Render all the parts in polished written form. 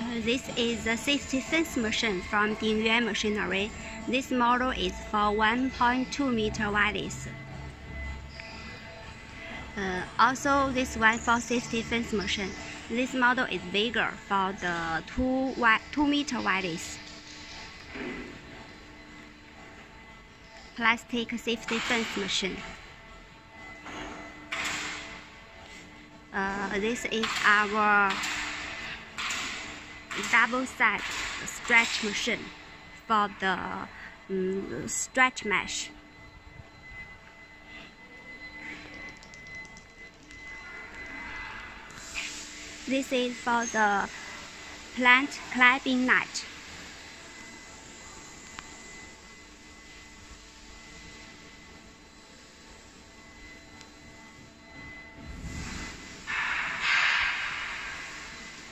This is the safety fence machine from Dingyuan Machinery. This model is for 1.2 meter wireless. Also, this one for safety fence machine. This model is bigger for the 2 meter wireless. Plastic safety fence machine. This is our double-side stretch machine for the stretch mesh. This is for the plant climbing net.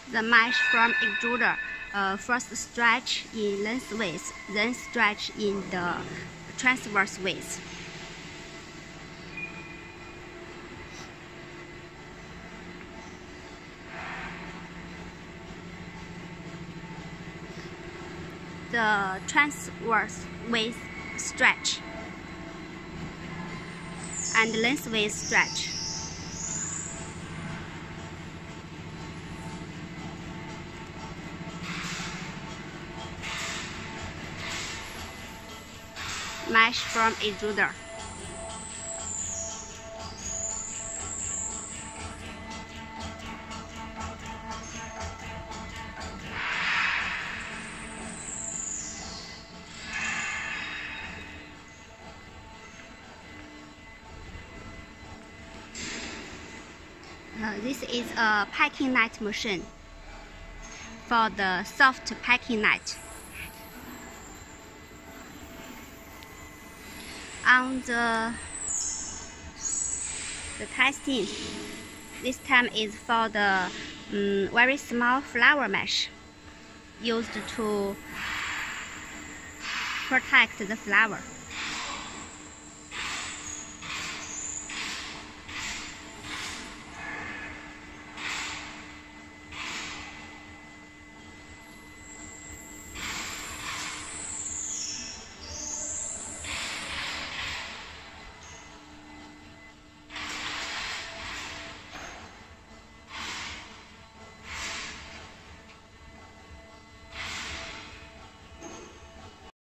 The mesh from extruder first stretch in lengthways, then stretch in the transverse ways. The transverse ways stretch and lengthways stretch. Mesh from extruder. This is a packing net machine for the soft packing net. On the testing, this time is for the very small flower mesh used to protect the flower.